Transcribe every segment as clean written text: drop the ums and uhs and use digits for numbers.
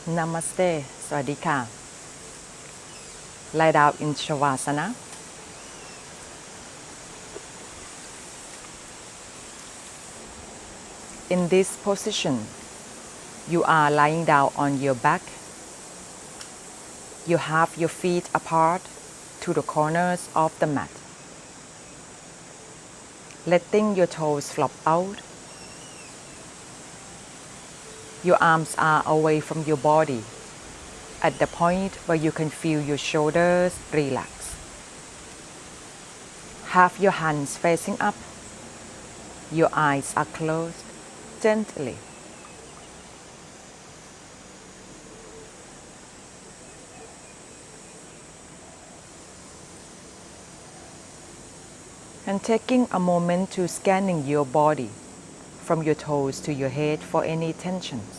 Namaste สวัสดีค่ะ Lie down in shavasana. In this position, you are lying down on your back. You have your feet apart to the corners of the mat. Letting your toes flop out. Your arms are away from your body at the point where you can feel your shoulders relax. Have your hands facing up. Your eyes are closed gently. And taking a moment to scanning your body from your toes to your head for any tensions.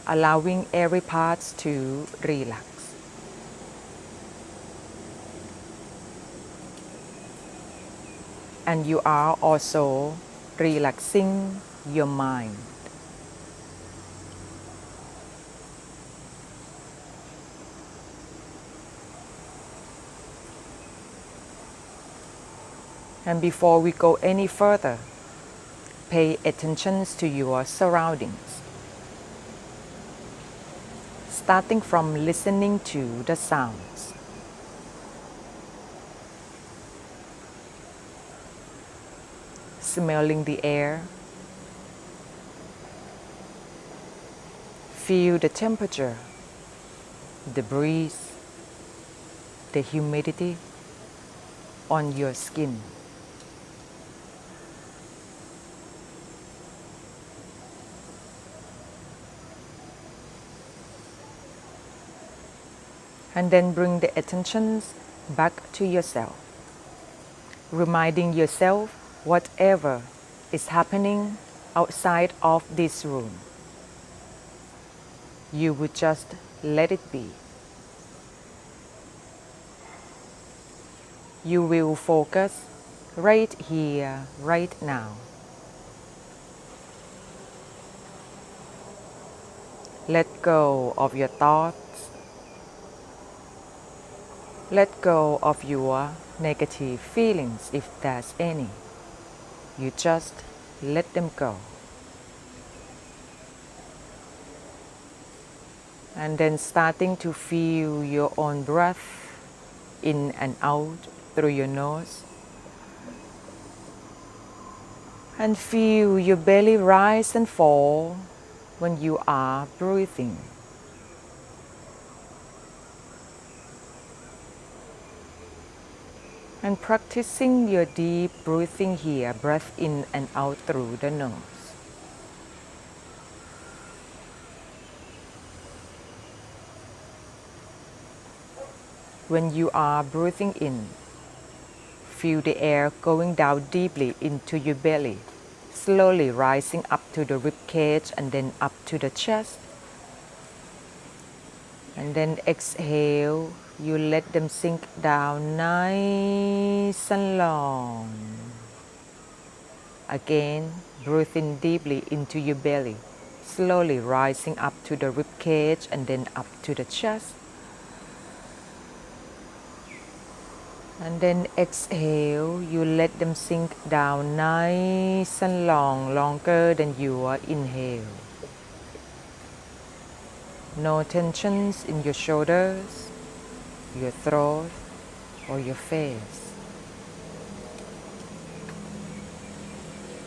Allowing every part to relax. And you are also relaxing your mind. And before we go any further, pay attention to your surroundings. Starting from listening to the sounds. Smelling the air. Feel the temperature, the breeze, the humidity on your skin. And then bring the attentions back to yourself, reminding yourself whatever is happening outside of this room, you would just let it be. You will focus right here, right now. Let go of your thoughts. Let go of your negative feelings if there's any. You just let them go. And then starting to feel your own breath in and out through your nose. And feel your belly rise and fall when you are breathing. And practicing your deep breathing here, breath in and out through the nose. When you are breathing in, feel the air going down deeply into your belly, slowly rising up to the rib cage and then up to the chest. And then exhale, you let them sink down nice and long. Again, breathe in deeply into your belly, slowly rising up to the rib cage and then up to the chest. And then exhale, you let them sink down nice and long, longer than your inhale. No tensions in your shoulders, your throat, or your face.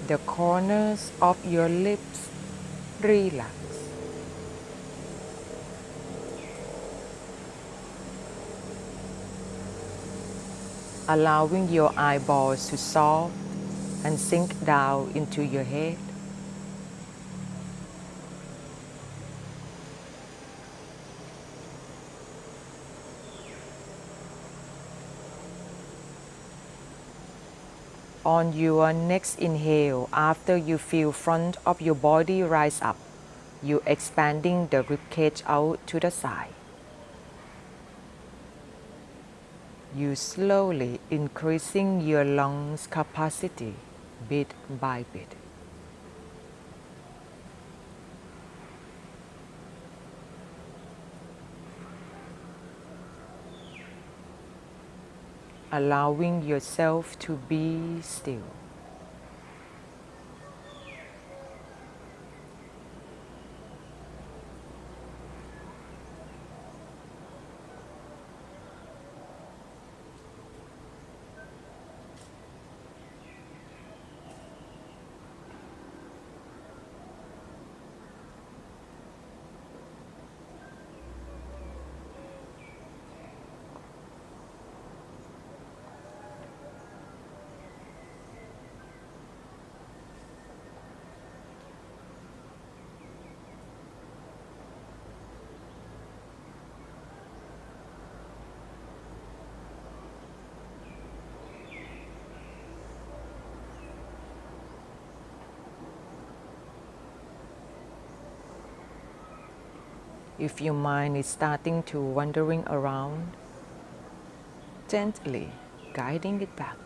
The corners of your lips relax. Allowing your eyeballs to soft and sink down into your head. On your next inhale, after you feel front of your body rise up, you expanding the ribcage out to the side. You slowly increasing your lungs capacity bit by bit. allowing yourself to be still. If your mind is starting to wandering around, gently guiding it back.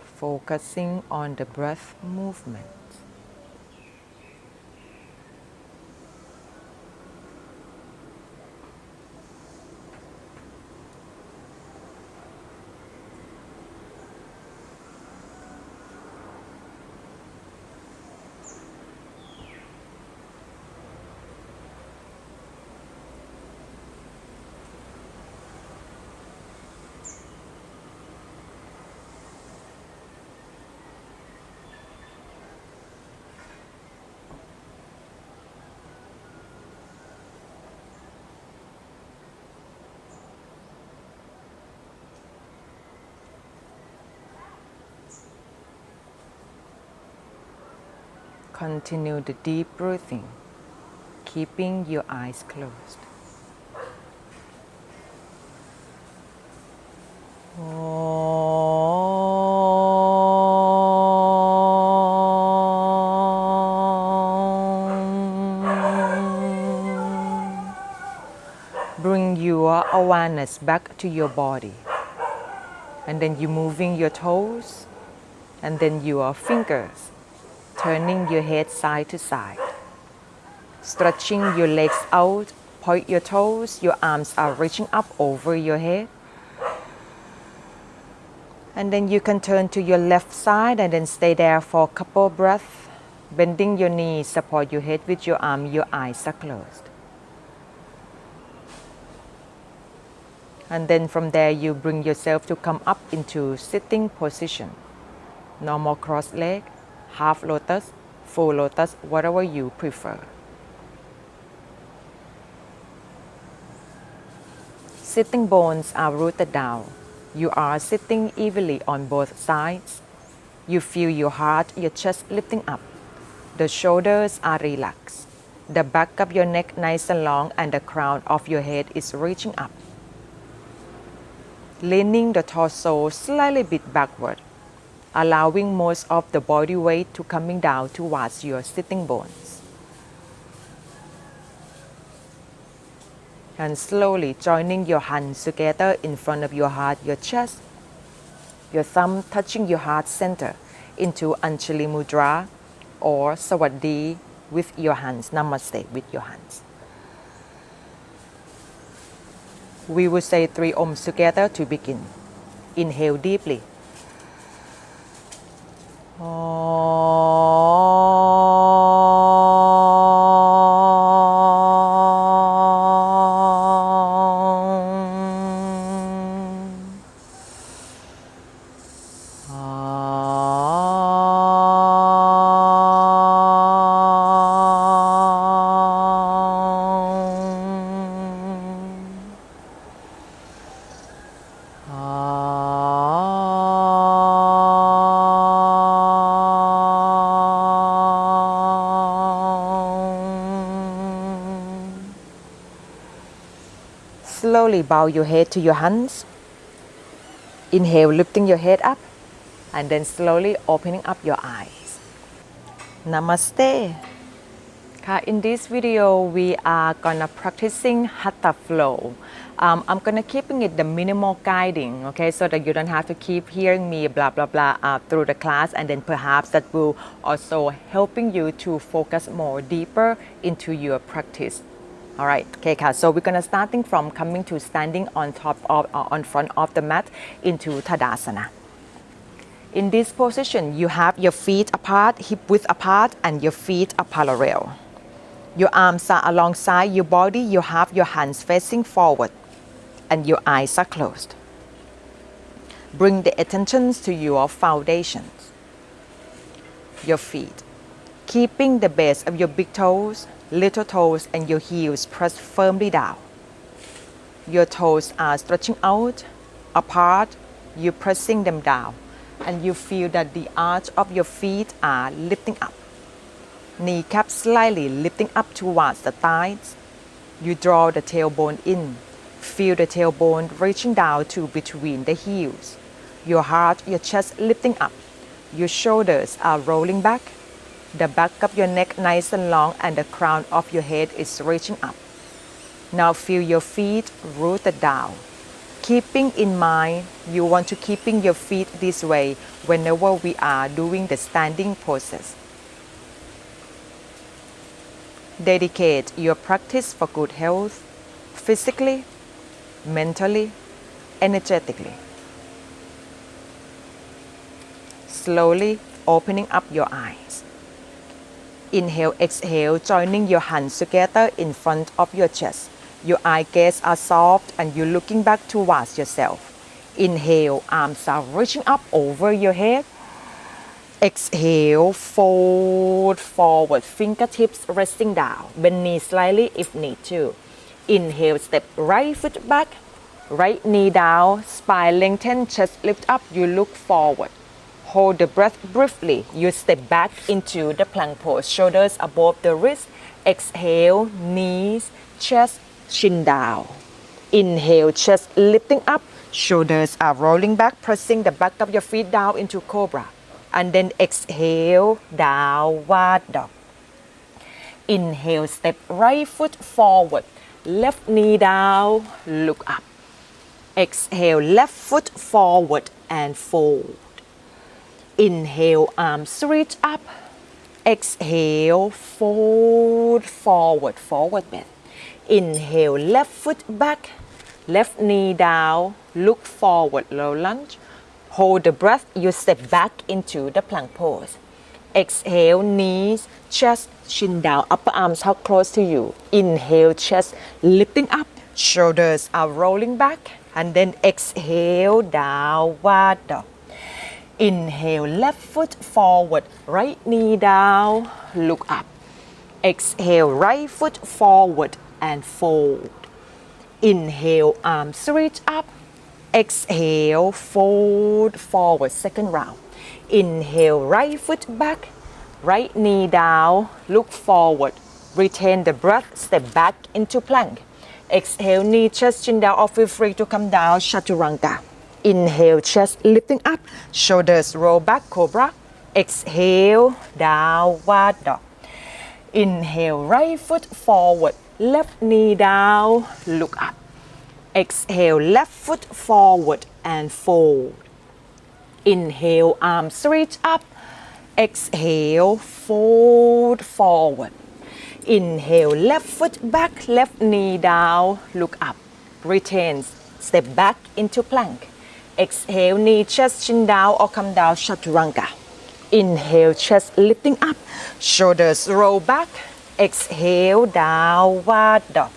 Focusing on the breath movement. Continue the deep breathing, keeping your eyes closed. Bring your awareness back to your body. And then you're moving your toes, and then your fingers, turning your head side to side. Stretching your legs out, point your toes, your arms are reaching up over your head. And then you can turn to your left side and then stay there for a couple of breaths. Bending your knees, support your head with your arm, your eyes are closed. And then from there you bring yourself to come up into sitting position. Normal cross leg, half lotus, full lotus, whatever you prefer. Sitting bones are rooted down. You are sitting evenly on both sides. You feel your heart, your chest lifting up. The shoulders are relaxed. The back of your neck nice and long, and the crown of your head is reaching up. Leaning the torso slightly bit backward, allowing most of the body weight to coming down towards your sitting bones. And slowly joining your hands together in front of your heart, your chest, your thumb touching your heart center into Anjali Mudra or Sawadhi with your hands, Namaste with your hands. We will say 3 Oms together to begin. Inhale deeply. Slowly bow your head to your hands. Inhale, lifting your head up, and then slowly opening up your eyes. Namaste. In this video, we are gonna practicing Hatha flow. I'm gonna keeping it the minimal guiding, okay, so that you don't have to keep hearing me blah blah blah through the class, and then perhaps that will also helping you to focus more deeper into your practice. All right, okay, so we're gonna starting from coming to standing on top of on front of the mat into Tadasana. In this position, you have your feet apart, hip width apart, and your feet are parallel. Your arms are alongside your body. You have your hands facing forward, and your eyes are closed. Bring the attention to your foundations, your feet, keeping the base of your big toes, little toes, and your heels pressed firmly down. Your toes are stretching out, apart, you're pressing them down, and you feel that the arch of your feet are lifting up. Kneecaps slightly lifting up towards the thighs. You draw the tailbone in. Feel the tailbone reaching down to between the heels. Your heart, your chest lifting up. Your shoulders are rolling back. The back of your neck nice and long, and the crown of your head is reaching up. Now feel your feet rooted down. Keeping in mind, you want to keeping your feet this way whenever we are doing the standing poses. Dedicate your practice for good health, physically, mentally, energetically. Slowly opening up your eyes. Inhale, exhale, joining your hands together in front of your chest. Your eye gaze are soft and you're looking back towards yourself. Inhale, arms are reaching up over your head. Exhale, fold forward, fingertips resting down. Bend knee slightly if need to. Inhale, step right foot back, right knee down, spine lengthen, chest lift up, you look forward. Hold the breath briefly. You step back into the plank pose, shoulders above the wrist. Exhale, knees, chest, chin down. Inhale, chest lifting up, shoulders are rolling back, pressing the back of your feet down into cobra. And then exhale, downward dog. Inhale, step right foot forward, left knee down, look up. Exhale, left foot forward and fold. Inhale, arms reach up. Exhale, fold forward, forward bend. Inhale, left foot back, left knee down, look forward, low lunge. Hold the breath, you step back into the plank pose. Exhale, knees, chest, chin down, upper arms hug close to you. Inhale, chest lifting up, shoulders are rolling back. And then exhale, downward dog. Inhale, left foot forward, right knee down, look up. Exhale, right foot forward and fold. Inhale, arms reach up. Exhale, fold forward, second round. Inhale, right foot back, right knee down, look forward. Retain the breath, step back into plank. Exhale, knee, chest, chin down, or feel free to come down, chaturanga. Inhale, chest lifting up, shoulders roll back, cobra. Exhale, downward dog. Inhale, right foot forward, left knee down, look up. Exhale, left foot forward and fold. Inhale, arms reach up. Exhale, fold forward. Inhale, left foot back, left knee down, look up. Retain, step back into plank. Exhale, knee, chest, chin down or come down, chaturanga. Inhale, chest lifting up, shoulders roll back. Exhale, downward dog.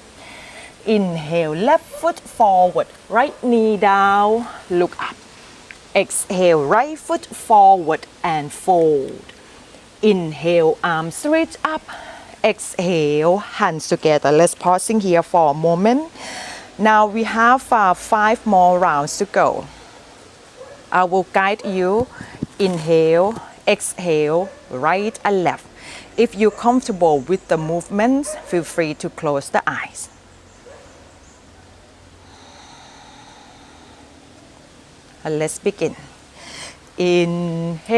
Inhale, left foot forward, right knee down, look up. Exhale, right foot forward and fold. Inhale, arms reach up. Exhale, hands together. Let's pausing here for a moment. Now we have 5 more rounds to go. I will guide you. Inhale, exhale, right and left. If you're comfortable with the movements, feel free to close the eyes. And let's begin. Inhale,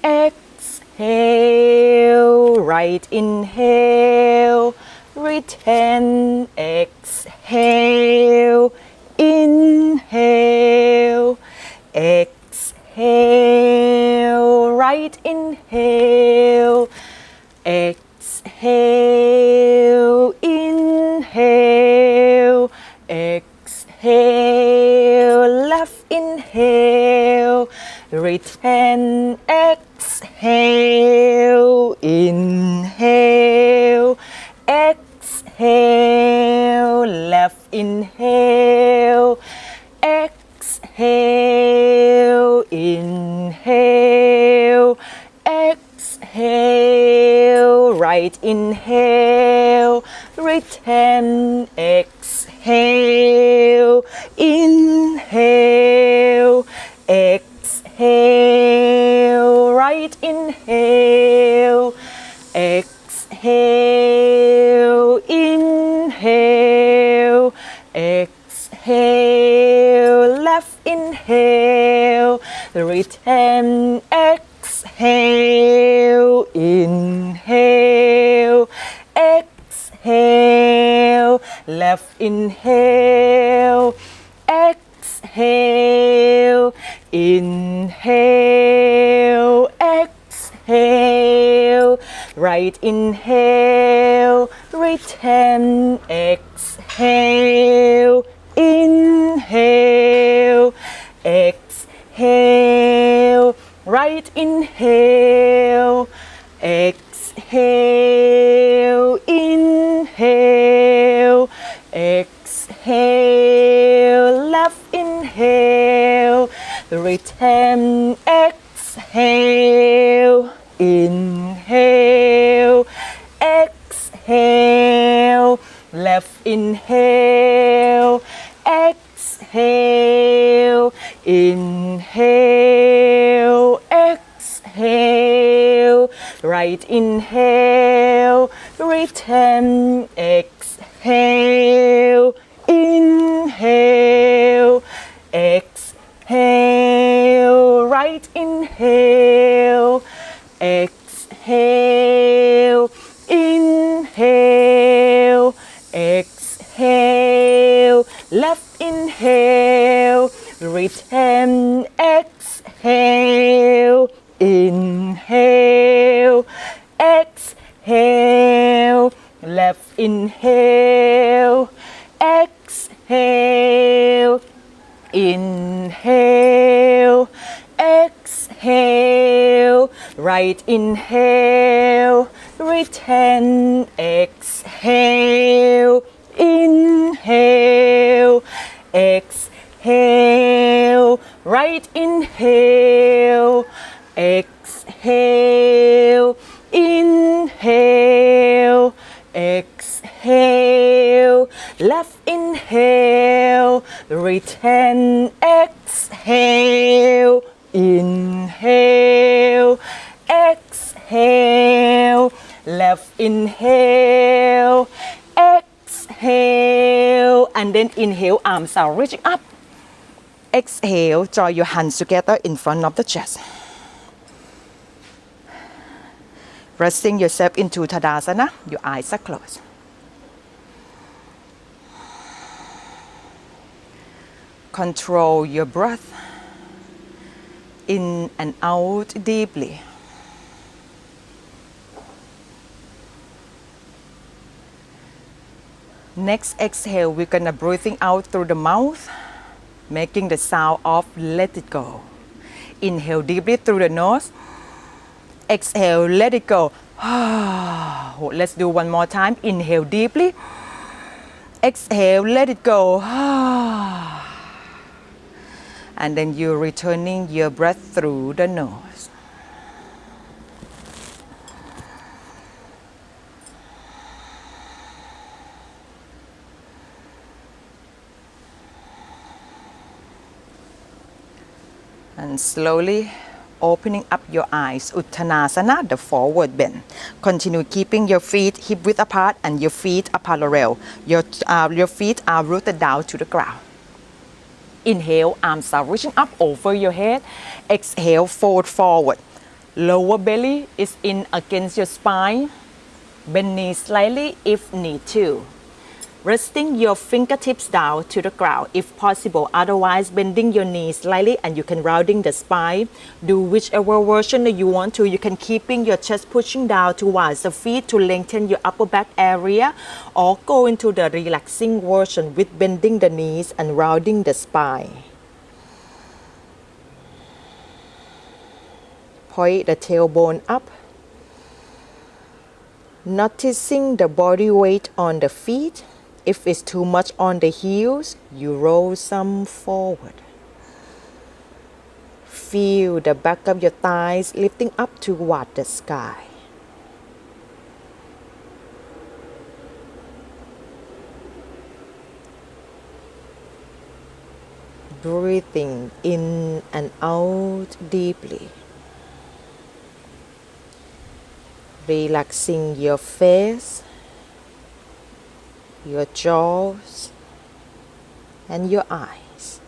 exhale, right inhale, retain, exhale, inhale, exhale, right inhale, exhale, inhale, left inhale, return, exhale, inhale, exhale, left inhale, exhale, inhale, exhale, right inhale, return, exhale, inhale, exhale, right inhale, exhale, inhale, exhale, left inhale, return, exhale, inhale, exhale, left inhale, exhale, inhale, exhale, right inhale, return, exhale, inhale, exhale, right inhale, exhale, inhale, exhale, left inhale, return, exhale, inhale, exhale, left inhale, exhale, inhale, exhale, right inhale, return, exhale, inhale, exhale, right inhale, exhale, inhale, exhale, left inhale, return, exhale, inhale, exhale, left inhale, exhale, inhale, exhale, right inhale, return, exhale, inhale, exhale, right inhale, exhale, inhale, exhale, left inhale, return, exhale, inhale, exhale, left inhale, exhale, and then inhale, arms are reaching up. Exhale, draw your hands together in front of the chest. Resting yourself into Tadasana, your eyes are closed. Control your breath in and out deeply. Next exhale, we're gonna breathing out through the mouth, making the sound of let it go. Inhale deeply through the nose. Exhale, let it go. Let's do one more time. Inhale deeply. Exhale, let it go. And then you're returning your breath through the nose. And slowly opening up your eyes, Uttanasana, the forward bend. Continue keeping your feet hip width apart and your feet are parallel. Your feet are rooted down to the ground. Inhale, arms are reaching up over your head. Exhale, fold forward. Lower belly is in against your spine. Bend knees slightly if need to. Resting your fingertips down to the ground if possible, otherwise bending your knees slightly and you can rounding the spine. Do whichever version that you want to. You can keeping your chest pushing down towards the feet to lengthen your upper back area, or go into the relaxing version with bending the knees and rounding the spine. Point the tailbone up. Noticing the body weight on the feet. If it's too much on the heels, you roll some forward. Feel the back of your thighs lifting up toward the sky. Breathing in and out deeply. Relaxing your face, your jaws, and your eyes.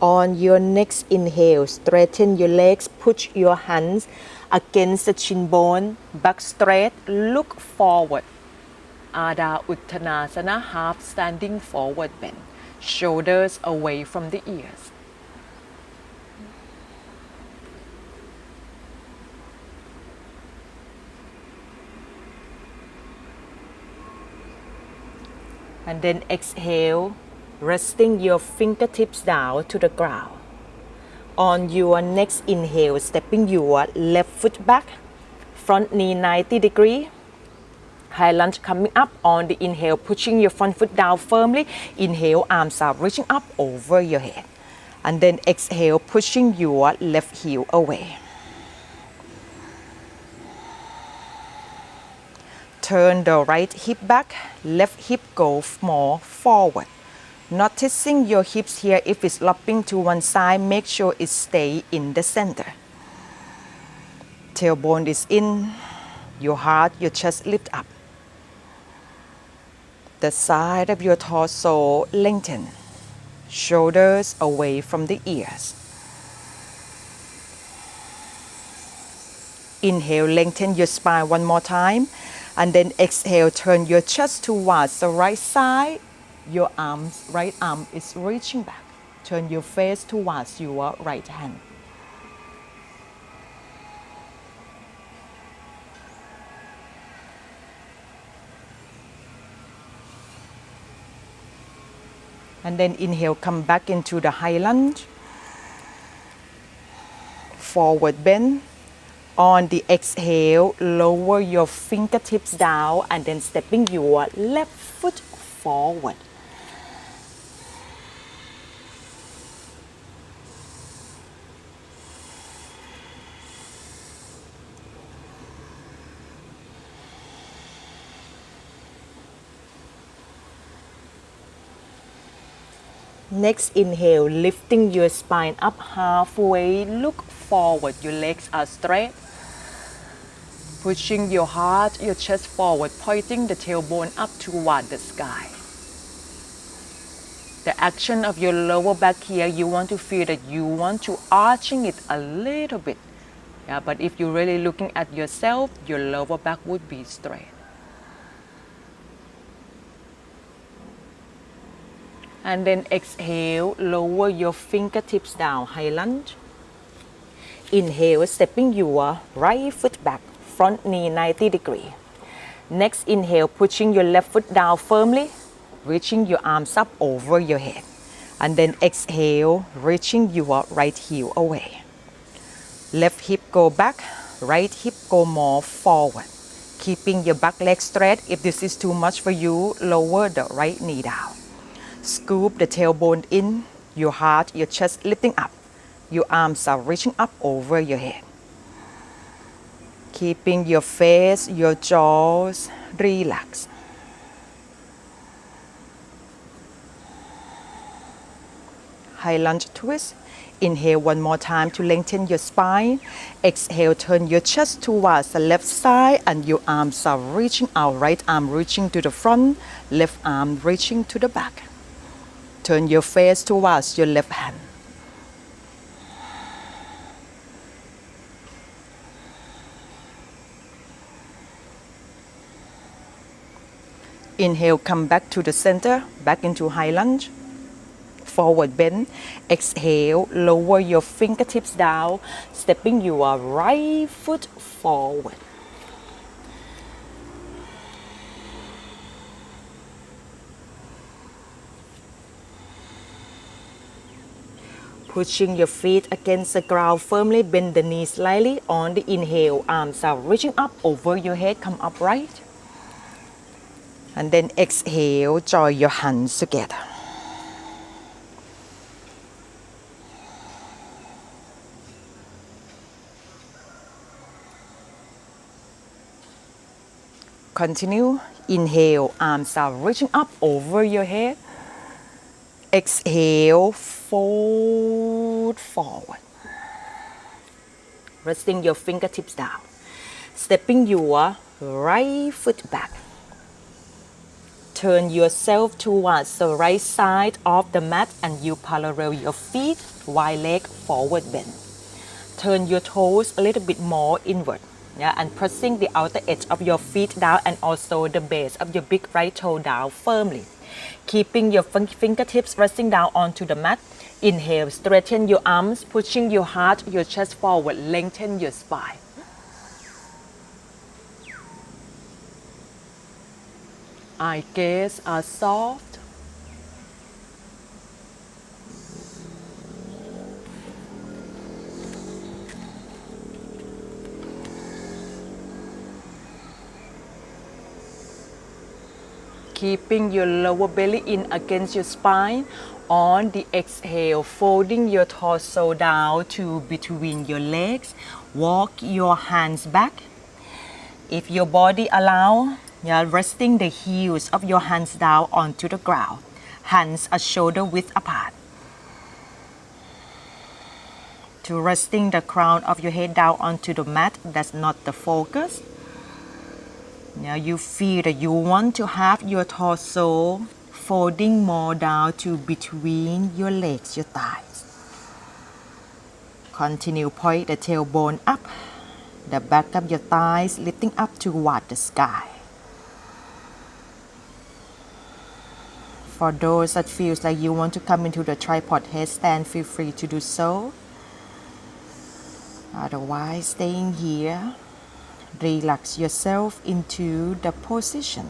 On your next inhale, straighten your legs, push your hands against the shin bone, back straight, look forward. Ardha Uttanasana, half standing forward bend, shoulders away from the ears. And then exhale, resting your fingertips down to the ground. On your next inhale, stepping your left foot back, front knee 90 degrees. High lunge coming up on the inhale, pushing your front foot down firmly. Inhale, arms up, reaching up over your head. And then exhale, pushing your left heel away. Turn the right hip back, left hip go more forward. Noticing your hips here, if it's lopping to one side, make sure it stay in the center. Tailbone is in, your heart, your chest lift up. The side of your torso lengthen, shoulders away from the ears. Inhale, lengthen your spine one more time, and then exhale, turn your chest towards the right side. Your arms, right arm is reaching back. Turn your face towards your right hand. And then inhale, come back into the high lunge. Forward bend. On the exhale, lower your fingertips down and then stepping your left foot forward. Next inhale, lifting your spine up halfway, look forward, your legs are straight. Pushing your heart, your chest forward, pointing the tailbone up toward the sky. The action of your lower back here, you want to feel that you want to arching it a little bit. Yeah, but if you're really looking at yourself, your lower back would be straight. And then exhale, lower your fingertips down, high lunge. Inhale, stepping your right foot back, front knee 90 degrees. Next inhale, pushing your left foot down firmly, reaching your arms up over your head. And then exhale, reaching your right heel away. Left hip go back, right hip go more forward. Keeping your back leg straight. If this is too much for you, lower the right knee down. Scoop the tailbone in, your heart, your chest lifting up. Your arms are reaching up over your head. Keeping your face, your jaws relaxed. High lunge twist. Inhale one more time to lengthen your spine. Exhale, turn your chest towards the left side and your arms are reaching out. Right arm reaching to the front, left arm reaching to the back. turn your face towards your left hand. Inhale, come back to the center, back into high lunge. Forward bend. Exhale, lower your fingertips down, stepping your right foot forward. Pushing your feet against the ground firmly, bend the knees slightly. On the inhale, arms are reaching up over your head, come upright. And then exhale, join your hands together. Continue. Inhale, arms are reaching up over your head. Exhale, fold forward. Resting your fingertips down. Stepping your right foot back. Turn yourself towards the right side of the mat and you parallel your feet, wide leg, forward bend. Turn your toes a little bit more inward. And pressing the outer edge of your feet down and also the base of your big right toe down firmly. Keeping your fingertips resting down onto the mat. Inhale, straighten your arms, pushing your heart, your chest forward, lengthen your spine. Eye gaze are soft. Keeping your lower belly in against your spine. On the exhale, folding your torso down to between your legs. Walk your hands back. If your body allows, resting the heels of your hands down onto the ground. Hands are shoulder width apart. To resting the crown of your head down onto the mat, that's not the focus. Now you feel that you want to have your torso folding more down to between your legs, your thighs. Continue, point the tailbone up, the back of your thighs lifting up toward the sky. For those that feels like you want to come into the tripod headstand, feel free to do so. Otherwise, staying here. Relax yourself into the position.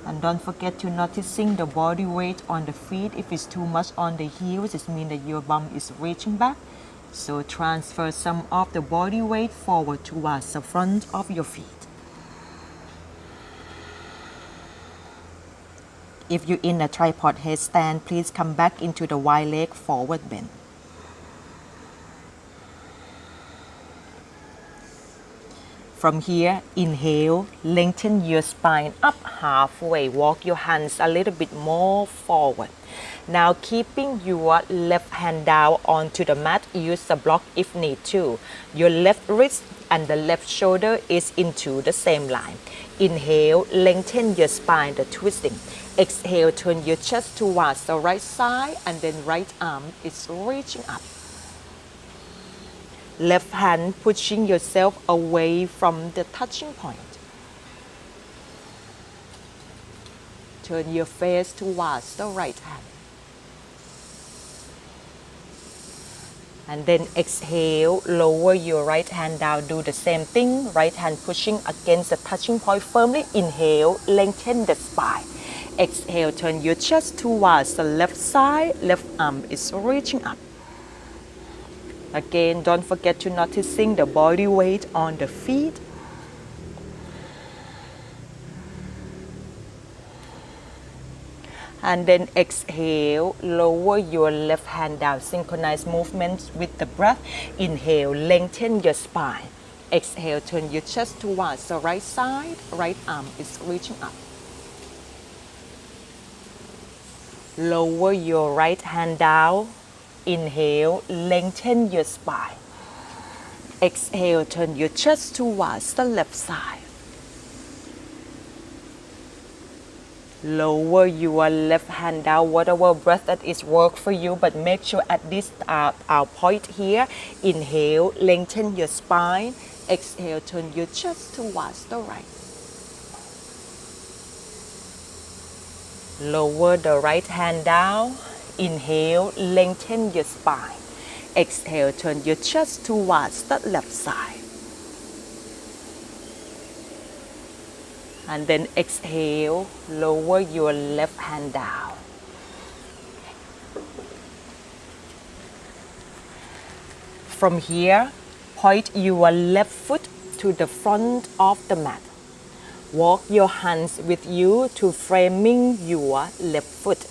And don't forget to noticing the body weight on the feet. If it's too much on the heels, it means that your bum is reaching back. So transfer some of the body weight forward towards the front of your feet. If you're in a tripod headstand, please come back into the wide leg forward bend. From here, inhale, lengthen your spine up halfway. Walk your hands a little bit more forward. Now keeping your left hand down onto the mat, use a block if need to. Your left wrist and the left shoulder is into the same line. Inhale, lengthen your spine, the twisting. Exhale, turn your chest towards the right side and then right arm is reaching up. Left hand pushing yourself away from the touching point. Turn your face towards the right hand. And then exhale, lower your right hand down. Do the same thing. Right hand pushing against the touching point firmly. Inhale, lengthen the spine. Exhale, turn your chest towards the left side. Left arm is reaching up. Again, don't forget to noticing the body weight on the feet. And then exhale, lower your left hand down. Synchronize movements with the breath. Inhale, lengthen your spine. Exhale, turn your chest towards the right side. Right arm is reaching up. Lower your right hand down. Inhale, lengthen your spine. Exhale, turn your chest towards the left side. Lower your left hand down, whatever breath that is work for you, but make sure at this our point here, inhale, lengthen your spine, exhale, turn your chest towards the right. Lower the right hand down, inhale, lengthen your spine, exhale, turn your chest towards the left side. And then exhale, lower your left hand down. From here, point your left foot to the front of the mat. Walk your hands with you to framing your left foot.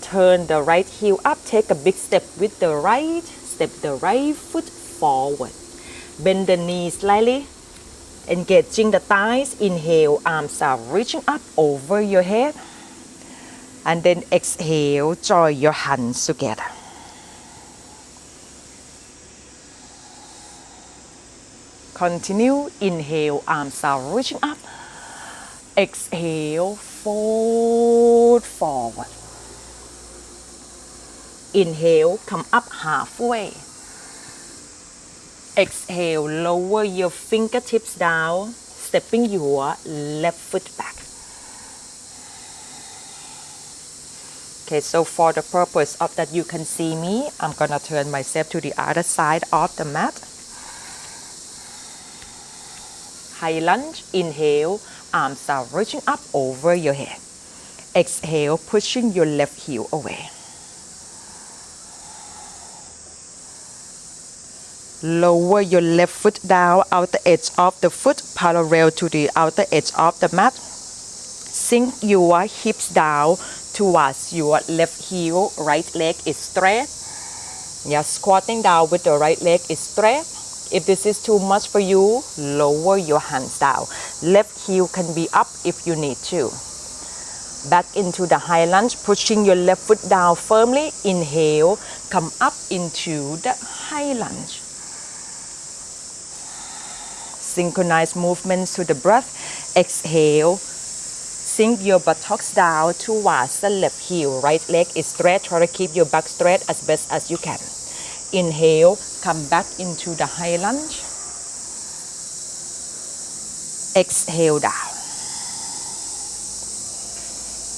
Turn the right heel up, take a big step with the right, step the right foot forward. Bend the knees slightly. Engaging the thighs, inhale, arms are reaching up over your head. And then exhale, join your hands together. Continue, inhale, arms are reaching up. Exhale, fold forward. Inhale, come up halfway. Exhale, lower your fingertips down, stepping your left foot back. Okay, so for the purpose of that you can see me, I'm gonna turn myself to the other side of the mat. High lunge, inhale, arms are reaching up over your head. Exhale, pushing your left heel away. Lower your left foot down, outer edge of the foot parallel to the outer edge of the mat. Sink your hips down towards your left heel, right leg is straight. Yeah, squatting down with the right leg is straight. If this is too much for you, lower your hands down. Left heel can be up if you need to. Back into the high lunge, pushing your left foot down firmly. Inhale, come up into the high lunge. Synchronize movements to the breath. Exhale, sink your buttocks down towards the left heel. Right leg is straight. Try to keep your back straight as best as you can. Inhale, come back into the high lunge. Exhale down.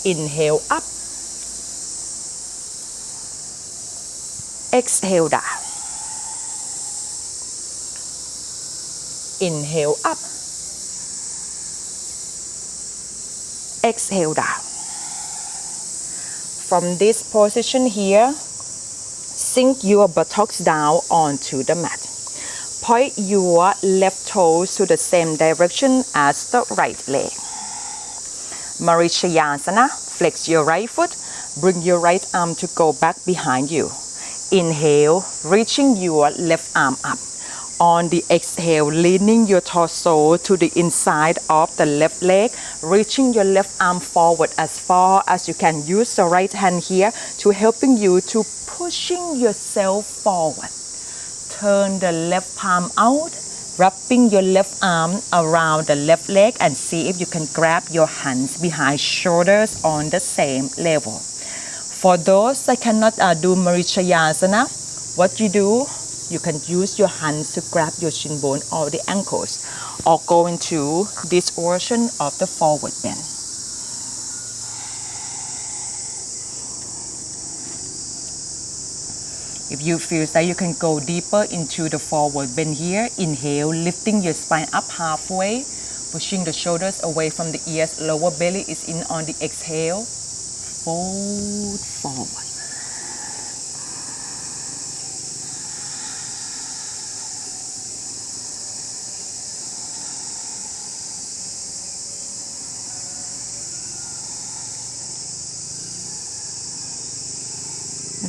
Inhale up. Exhale down. Inhale up. Exhale down. From this position here, sink your buttocks down onto the mat. Point your left toes to the same direction as the right leg. Marichyasana, flex your right foot, bring your right arm to go back behind you. Inhale, reaching your left arm up. On the exhale, leaning your torso to the inside of the left leg, reaching your left arm forward as far as you can. Use the right hand here to helping you to pushing yourself forward. Turn the left palm out, wrapping your left arm around the left leg and see if you can grab your hands behind shoulders on the same level. For those that cannot do Marichyasana, what you do, you can use your hands to grab your shin bone or the ankles, or go into this version of the forward bend. If you feel that you can go deeper into the forward bend here, inhale, lifting your spine up halfway, pushing the shoulders away from the ears, lower belly is in on the exhale, fold forward.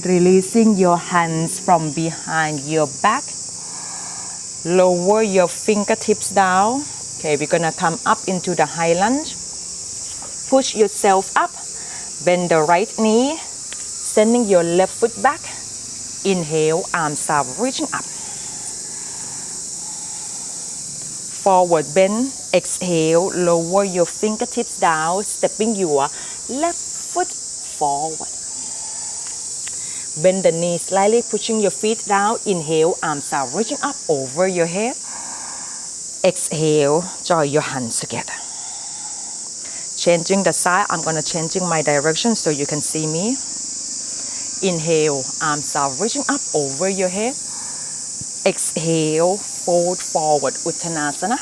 Releasing your hands from behind your back. Lower your fingertips down. Okay, we're gonna come up into the high lunge. Push yourself up. Bend the right knee. Sending your left foot back. Inhale, arms are reaching up. Forward bend. Exhale, lower your fingertips down, stepping your left foot forward. Bend the knees slightly, pushing your feet down. Inhale, arms out, reaching up over your head. Exhale, join your hands together. Changing the side, I'm going to changing my direction so you can see me. Inhale, arms out, reaching up over your head. Exhale, fold forward, Uttanasana.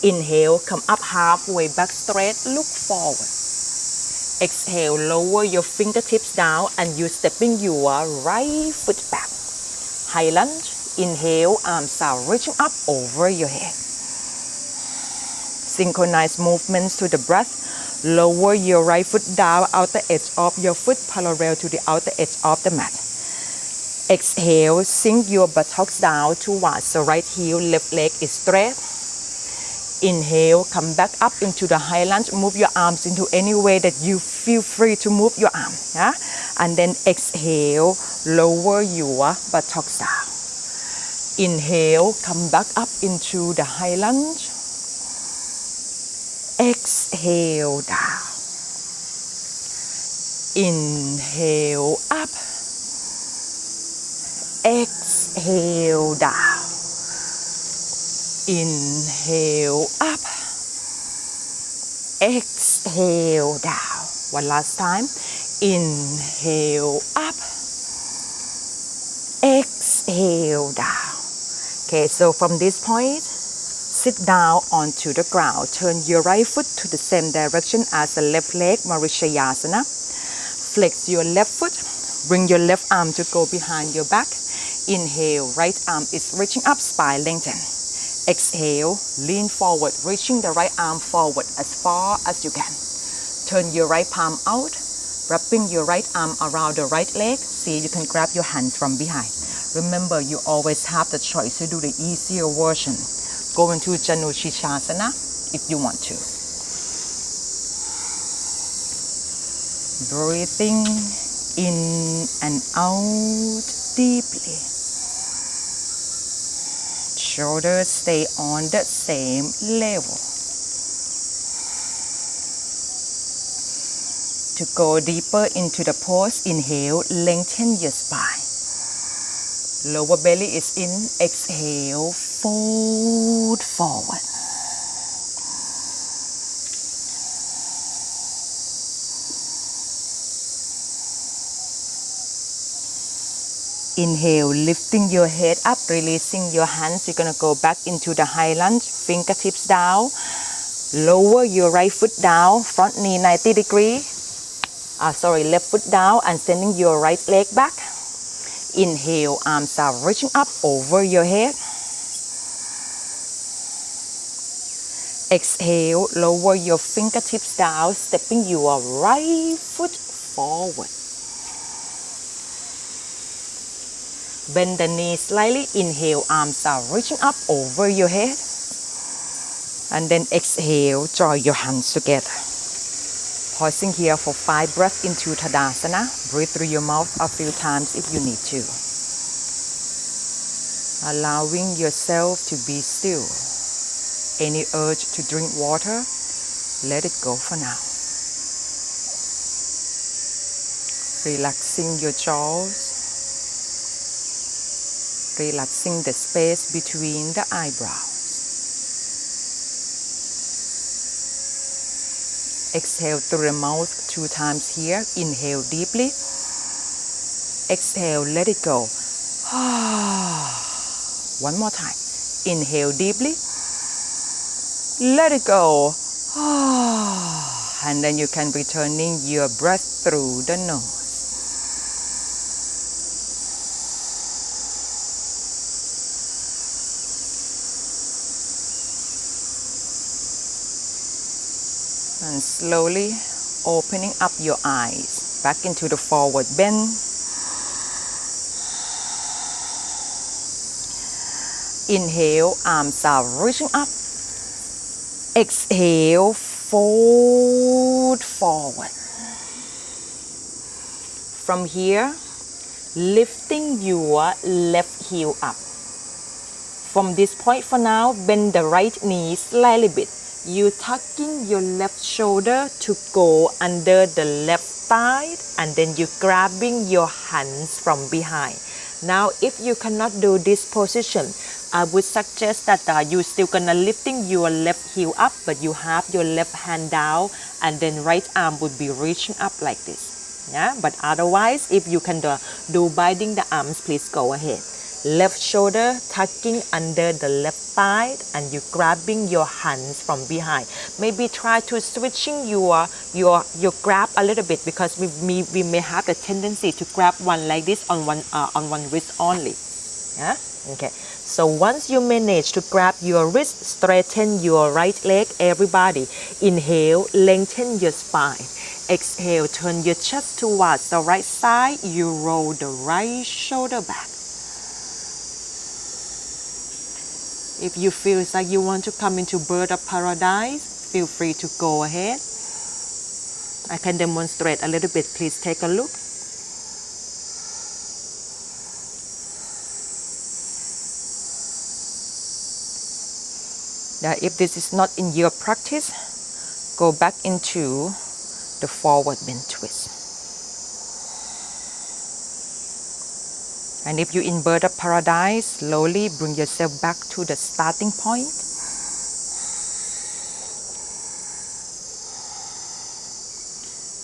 Inhale, come up halfway, back straight, look forward. Exhale, lower your fingertips down and you're stepping your right foot back. High lunge. Inhale, arms out, reaching up over your head. Synchronize movements to the breath. Lower your right foot down, outer edge of your foot parallel to the outer edge of the mat. Exhale, sink your buttocks down towards the right heel, left leg is straight. Inhale, come back up into the high lunge. Move your arms into any way that you feel free to move your arm. Yeah? And then exhale, lower your buttocks down. Inhale, come back up into the high lunge. Exhale down. Inhale up. Exhale down. Inhale up. Exhale down. One last time. Inhale up. Exhale down. Okay, so from this point, sit down onto the ground. Turn your right foot to the same direction as the left leg, Marishayasana. Flex your left foot. Bring your left arm to go behind your back. Inhale, right arm is reaching up, spine lengthen. Exhale, lean forward, reaching the right arm forward as far as you can. Turn your right palm out, wrapping your right arm around the right leg. See, you can grab your hands from behind. Remember, you always have the choice to do the easier version. Go into Janushishasana if you want to. Breathing in and out deeply. Shoulders stay on the same level. To go deeper into the pose, inhale, lengthen your spine. Lower belly is in. Exhale, fold forward. Inhale, lifting your head up, releasing your hands. You're going to go back into the high lunge, fingertips down. Lower your right foot down, front knee 90 degrees. Left foot down and sending your right leg back. Inhale, arms are reaching up over your head. Exhale, lower your fingertips down, stepping your right foot forward. Bend the knees slightly. Inhale, arms are reaching up over your head. And then exhale, join your hands together. Pausing here for 5 breaths into Tadasana. Breathe through your mouth a few times if you need to. Allowing yourself to be still. Any urge to drink water, let it go for now. Relaxing your jaws. Relaxing the space between the eyebrows. Exhale through the mouth 2 times here. Inhale deeply. Exhale, let it go. One more time. Inhale deeply. Let it go. And then you can returning your breath through the nose. And slowly opening up your eyes back into the forward bend. Inhale, arms are reaching up. Exhale, fold forward. From here, lifting your left heel up. From this point for now, bend the right knee slightly bit. You tucking your left shoulder to go under the left thigh, and then you grabbing your hands from behind. Now, if you cannot do this position, I would suggest that you still gonna lifting your left heel up, but you have your left hand down, and then right arm would be reaching up like this. Yeah, but otherwise, if you can do binding the arms, please go ahead. Left shoulder tucking under the left thigh, and you grabbing your hands from behind. Maybe try to switching your grab a little bit, because we may have the tendency to grab one like this on one wrist only. Yeah. Okay. So once you manage to grab your wrist, straighten your right leg. Everybody, inhale, lengthen your spine. Exhale, turn your chest towards the right side. You roll the right shoulder back. If you feel like you want to come into bird of paradise, feel free to go ahead. I can demonstrate a little bit. Please take a look. Now, if this is not in your practice, go back into the forward bend twist. And if you're in bird of paradise, slowly bring yourself back to the starting point.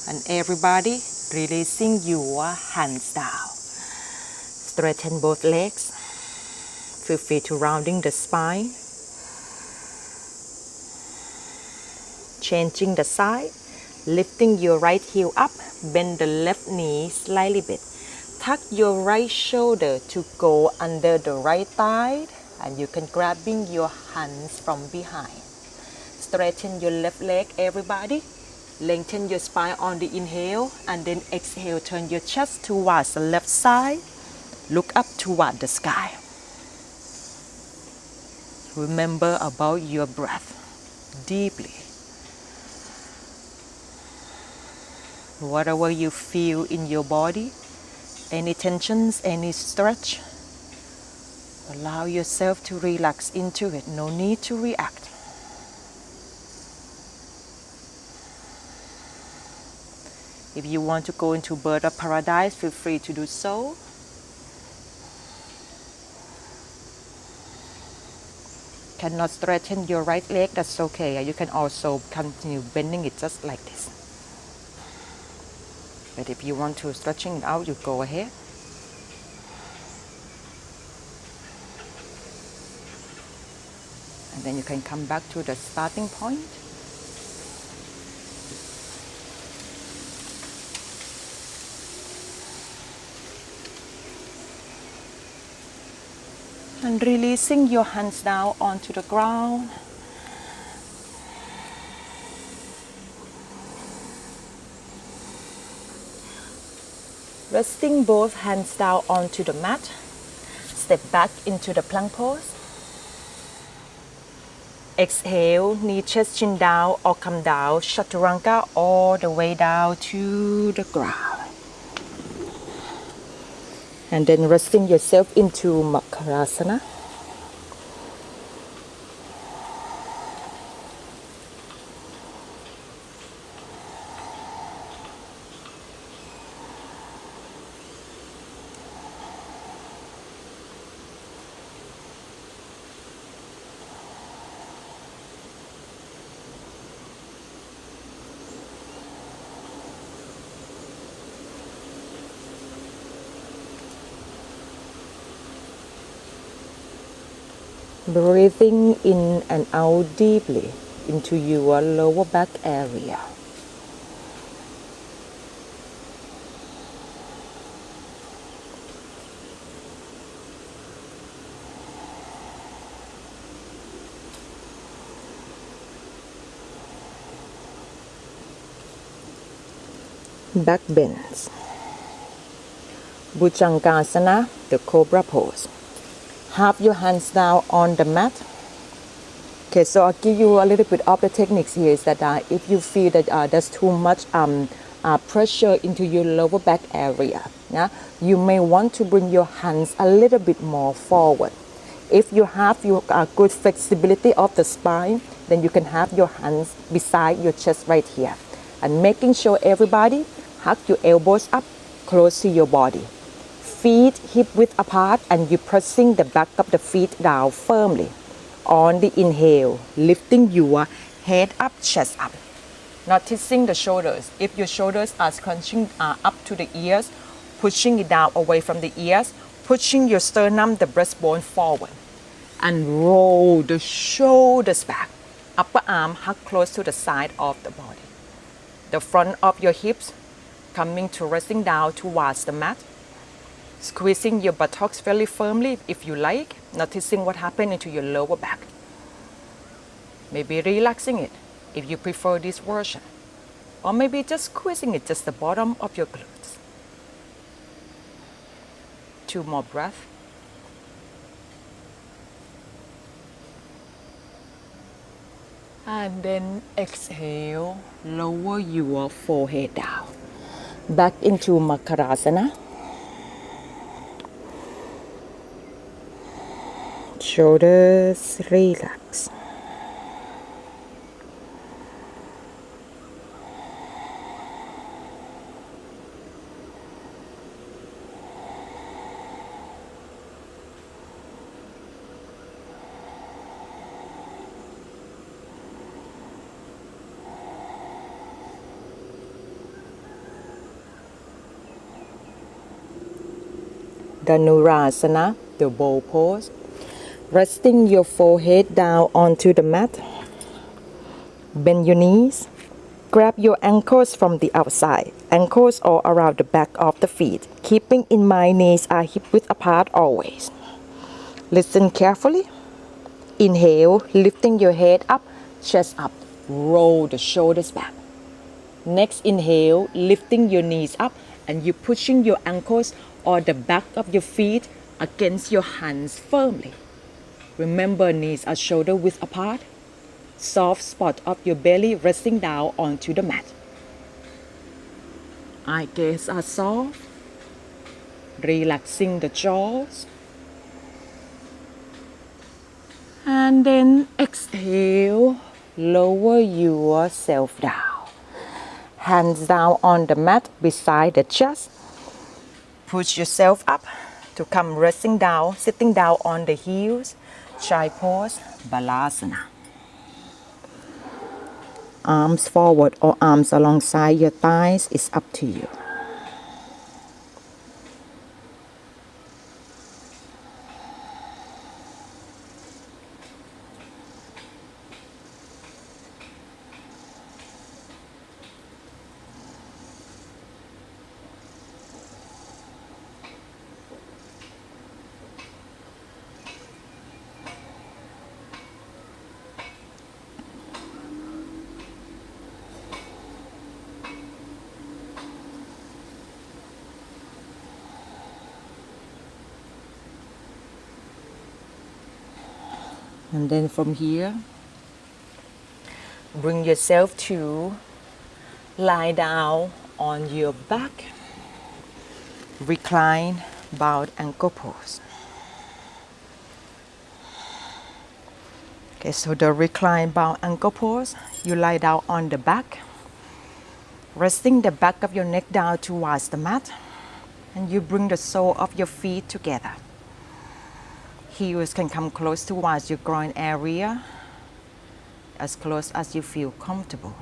And everybody, releasing your hands down. Straighten both legs. Feel free to rounding the spine. Changing the side. Lifting your right heel up. Bend the left knee slightly bit. Tuck your right shoulder to go under the right thigh, and you can grabbing your hands from behind. Straighten your left leg, everybody. Lengthen your spine on the inhale, and then exhale, turn your chest towards the left side. Look up toward the sky. Remember about your breath deeply. Whatever you feel in your body, any tensions, any stretch, allow yourself to relax into it. No need to react. If you want to go into bird of paradise, feel free to do so. Cannot straighten your right leg, that's okay. You can also continue bending it just like this. But if you want to stretching it out, you go ahead. And then you can come back to the starting point. And releasing your hands down onto the ground. Resting both hands down onto the mat. Step back into the plank pose. Exhale, knee, chest, chin down or come down, chaturanga all the way down to the ground. And then resting yourself into Makarasana. Breathing in and out deeply into your lower back area. Back bends. Bhujangasana, the cobra pose. Have your hands down on the mat. Okay, so I'll give you a little bit of the techniques here. Is that if you feel that there's too much pressure into your lower back area, yeah, you may want to bring your hands a little bit more forward. If you have your good flexibility of the spine, then you can have your hands beside your chest right here. And making sure everybody hug your elbows up close to your body. Feet hip width apart, and you're pressing the back of the feet down firmly. On the inhale, lifting your head up, chest up. Noticing the shoulders. If your shoulders are scrunching up to the ears, pushing it down away from the ears, pushing your sternum, the breastbone forward. And roll the shoulders back. Upper arm hug close to the side of the body. The front of your hips coming to resting down towards the mat. Squeezing your buttocks fairly firmly if you like, noticing what happened into your lower back. Maybe relaxing it if you prefer this version. Or maybe just squeezing it just the bottom of your glutes. 2 more breaths. And then exhale, lower your forehead down. Back into Makarasana. Shoulders relax. Dhanurasana, the bow pose. Resting your forehead down onto the mat. Bend your knees. Grab your ankles from the outside. Ankles all around the back of the feet. Keeping in mind knees are hip width apart always. Listen carefully. Inhale, lifting your head up, chest up. Roll the shoulders back. Next inhale, lifting your knees up, and you're pushing your ankles or the back of your feet against your hands firmly. Remember, knees are shoulder width apart. Soft spot of your belly resting down onto the mat. Eye gaze are soft. Relaxing the jaws. And then exhale, lower yourself down. Hands down on the mat beside the chest. Push yourself up to come resting down, sitting down on the heels. Chai pose, Balasana. Arms forward or arms alongside your thighs is up to you. And then from here, bring yourself to lie down on your back, recline, bowed ankle pose. Okay, so the recline bowed ankle pose, you lie down on the back, resting the back of your neck down towards the mat, and you bring the sole of your feet together. Heels can come close towards your groin area, as close as you feel comfortable.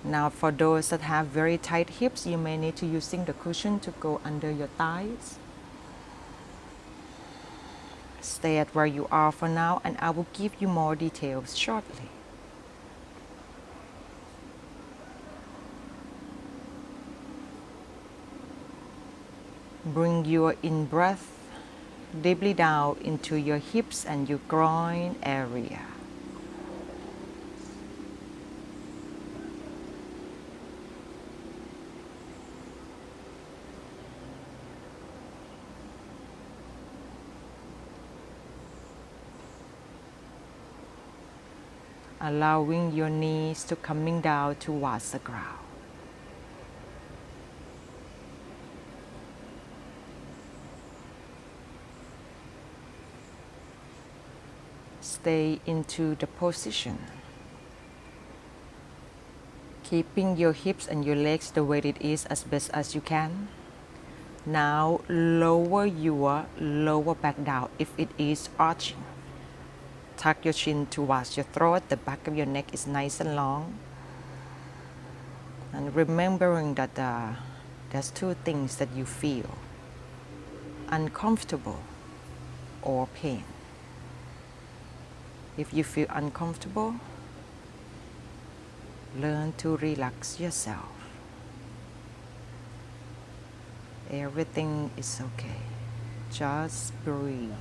Now for those that have very tight hips, you may need to using the cushion to go under your thighs. Stay at where you are for now, and I will give you more details shortly. Bring your in-breath deeply down into your hips and your groin area. Allowing your knees to coming down towards the ground. Stay into the position, keeping your hips and your legs the way it is as best as you can. Now lower your lower back down if it is arching. Tuck your chin towards your throat. The back of your neck is nice and long. And remembering that there's two things that you feel: uncomfortable or pain. If you feel uncomfortable, learn to relax yourself. Everything is okay. Just breathe.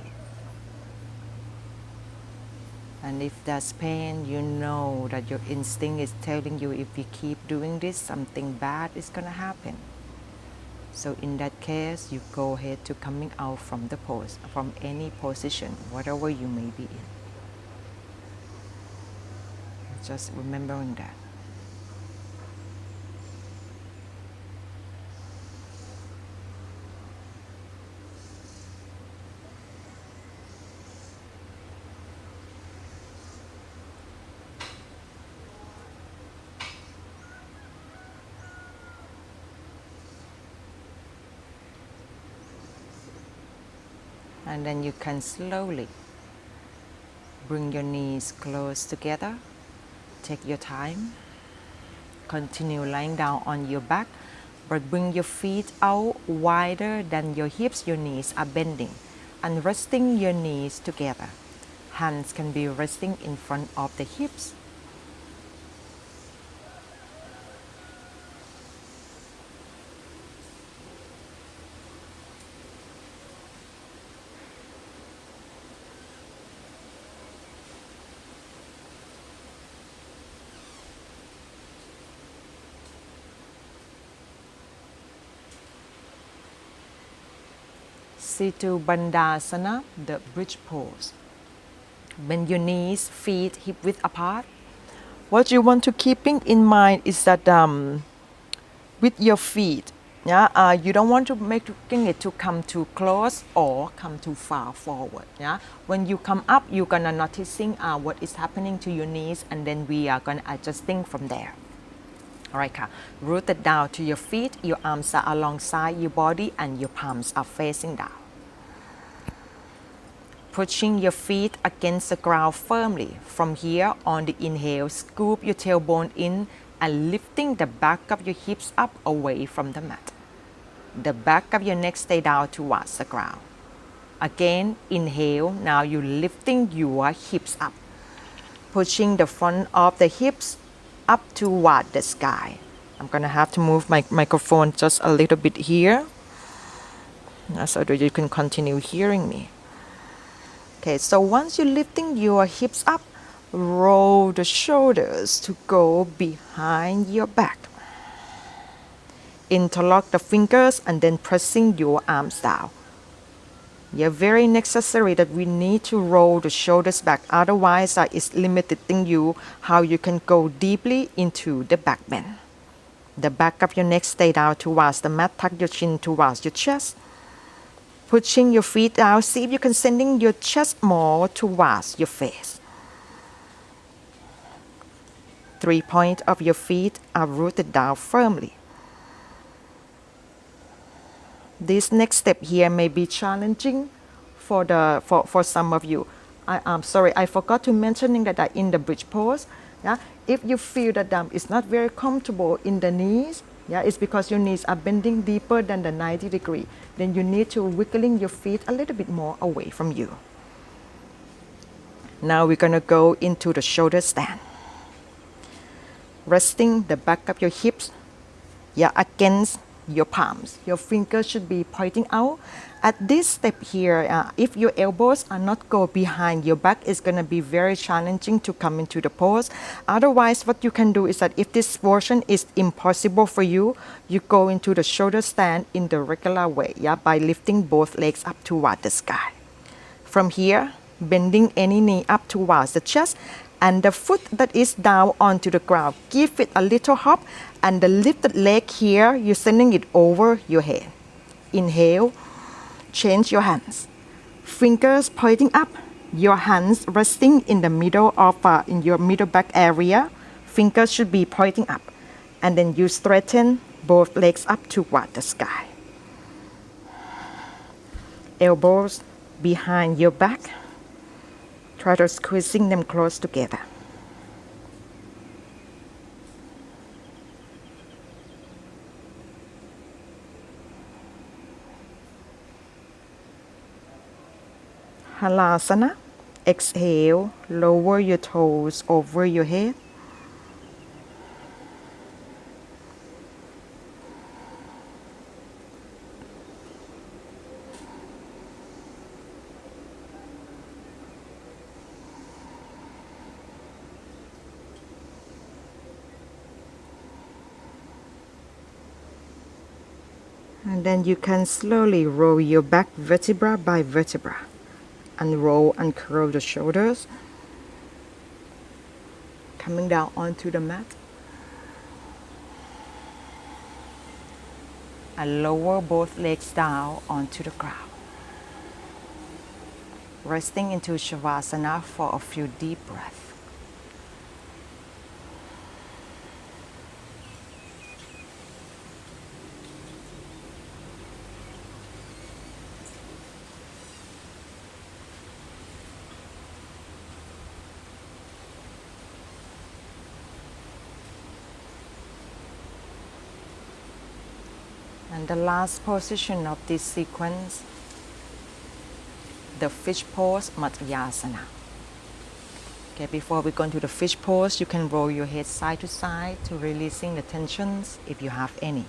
And if there's pain, you know that your instinct is telling you if you keep doing this, something bad is going to happen. So in that case, you go ahead to coming out from the pose, from any position, whatever you may be in. Just remembering that. And then you can slowly bring your knees close together. Take your time. Continue lying down on your back, but bring your feet out wider than your hips. Your knees are bending and resting your knees together. Hands can be resting in front of the hips. Situ Bandhasana, the bridge pose. Bend your knees, feet hip width apart. What you want to keeping in mind is that with your feet, you don't want to making it to come too close or come too far forward. When you come up, you're gonna noticing what is happening to your knees, and then we are gonna adjusting from there. All right, rooted down to your feet. Your arms are alongside your body, and your palms are facing down. Pushing your feet against the ground firmly. From here, on the inhale, scoop your tailbone in and lifting the back of your hips up away from the mat. The back of your neck stay down towards the ground. Again, inhale. Now you're lifting your hips up, pushing the front of the hips up toward the sky. I'm gonna have to move my microphone just a little bit here, so that you can continue hearing me. Okay, so once you're lifting your hips up, roll the shoulders to go behind your back. Interlock the fingers and then pressing your arms down. Yeah, very necessary that we need to roll the shoulders back. Otherwise, it's limiting you how you can go deeply into the back bend. The back of your neck stay down towards the mat. Tuck your chin towards your chest. Pushing your feet down. See if you can sending your chest more towards your face. 3 points of your feet are rooted down firmly. This next step here may be challenging for some of you. I'm sorry, I forgot to mentioning that in the bridge pose. If you feel that it's not very comfortable in the knees, it's because your knees are bending deeper than the 90 degree. Then you need to wiggling your feet a little bit more away from you. Now we're gonna go into the shoulder stand. Resting the back of your hips against your palms. Your fingers should be pointing out. At this step here, if your elbows are not go behind your back, it's going to be very challenging to come into the pose. Otherwise, what you can do is that if this portion is impossible for you, you go into the shoulder stand in the regular way, by lifting both legs up toward the sky. From here, bending any knee up towards the chest, and the foot that is down onto the ground, give it a little hop, and the lifted leg here, you're sending it over your head. Inhale, change your hands. Fingers pointing up, Your hands resting in the middle of in your middle back area. Fingers should be pointing up. And then you straighten both legs up toward the sky. Elbows behind your back. Try to squeezing them close together. Halasana. Exhale, lower your toes over your head. And then you can slowly roll your back vertebra by vertebra. Unroll and curl the shoulders. Coming down onto the mat. And lower both legs down onto the ground. Resting into shavasana for a few deep breaths. And the last position of this sequence, the fish pose Madhyasana. Okay, before we go into the fish pose, you can roll your head side to side to releasing the tensions if you have any.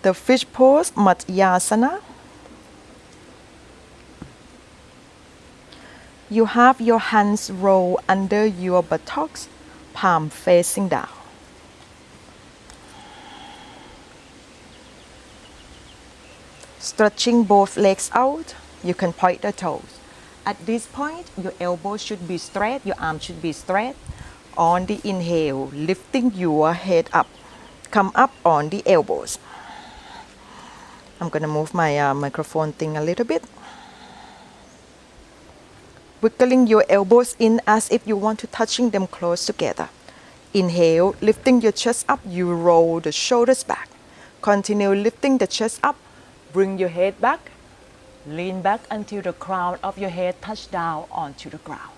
The fish pose Madhyasana. You have your hands rolled under your buttocks, palm facing down. Stretching both legs out, you can point the toes. At this point, your elbows should be straight, your arms should be straight. On the inhale, lifting your head up. Come up on the elbows. I'm going to move my microphone thing a little bit. Wiggling your elbows in as if you want to touching them close together. Inhale, lifting your chest up, you roll the shoulders back. Continue lifting the chest up. Bring your head back, lean back until the crown of your head touch down onto the ground.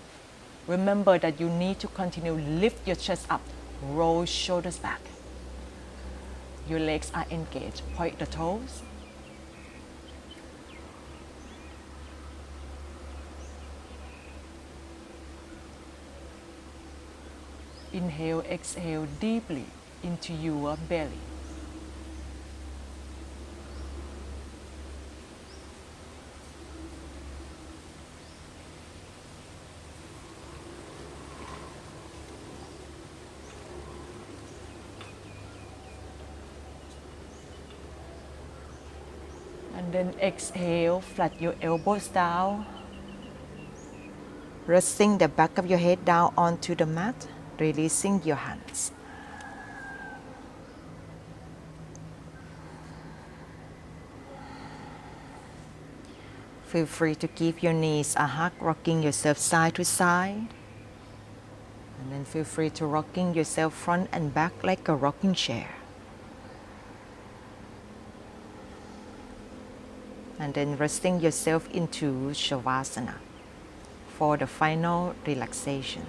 Remember that you need to continue lift your chest up, roll shoulders back. Your legs are engaged, point the toes. Inhale, exhale deeply into your belly. And then exhale, flat your elbows down. Resting the back of your head down onto the mat, releasing your hands. Feel free to give your knees a hug, rocking yourself side to side. And then feel free to rocking yourself front and back like a rocking chair. And then resting yourself into shavasana for the final relaxation.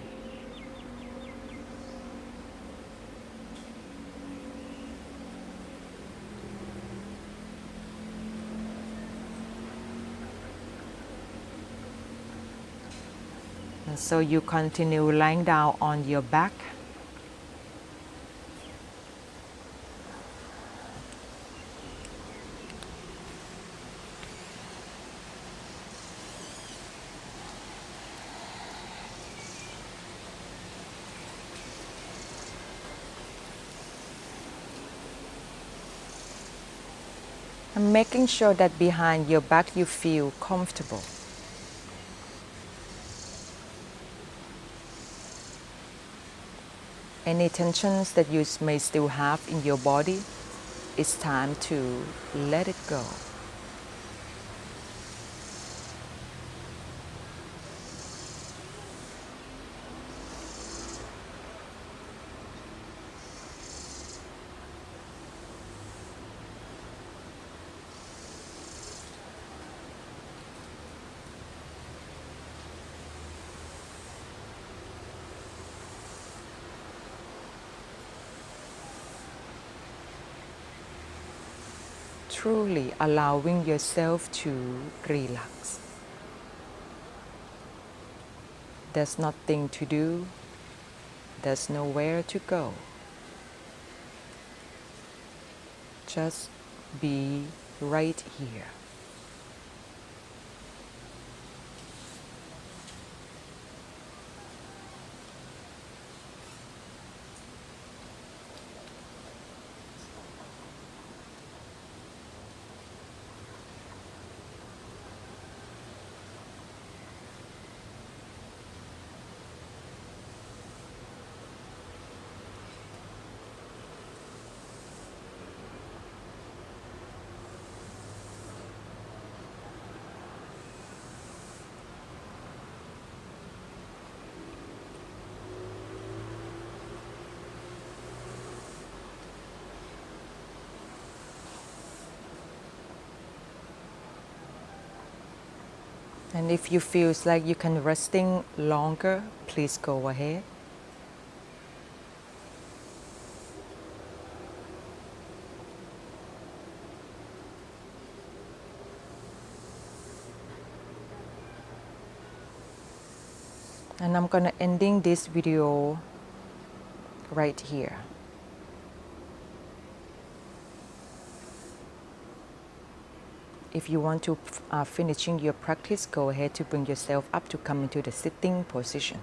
And so you continue lying down on your back. And making sure that behind your back you feel comfortable. Any tensions that you may still have in your body, it's time to let it go. truly allowing yourself to relax. There's nothing to do, there's nowhere to go. Just be right here. And if you feel like you can resting longer, please go ahead. And I'm gonna ending this video right here. If you want to finishing your practice, go ahead to bring yourself up to come into the sitting position.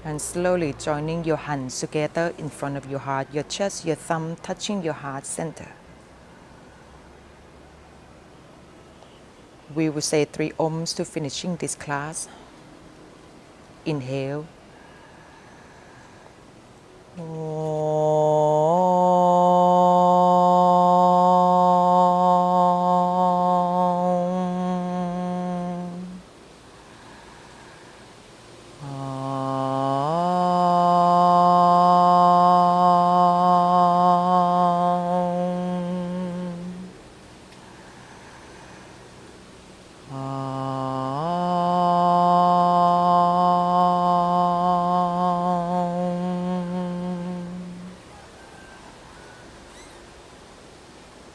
And slowly joining your hands together in front of your heart, your chest, your thumb touching your heart center. We will say 3 ohms to finishing this class. Inhale.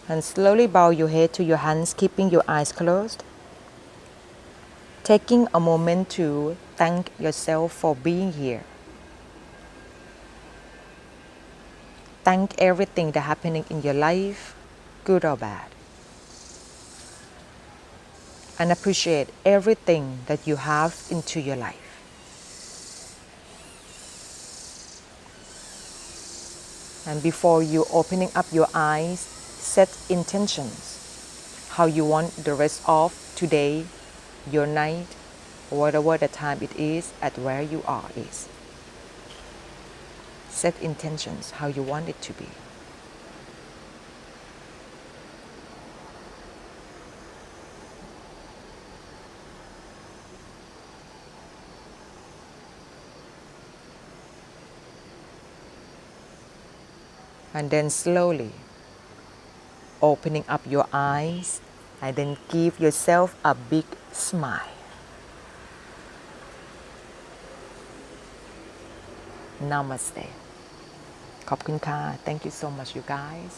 And slowly bow your head to your hands, keeping your eyes closed. Taking a moment to thank yourself for being here. Thank everything that's happening in your life, good or bad. And appreciate everything that you have into your life. And before you opening up your eyes, set intentions. How you want the rest of today, your night, whatever the time it is at where you are is. Set intentions how you want it to be. And then slowly opening up your eyes and then give yourself a big smile. Namaste. ขอบคุณค่ะ Thank you so much, you guys.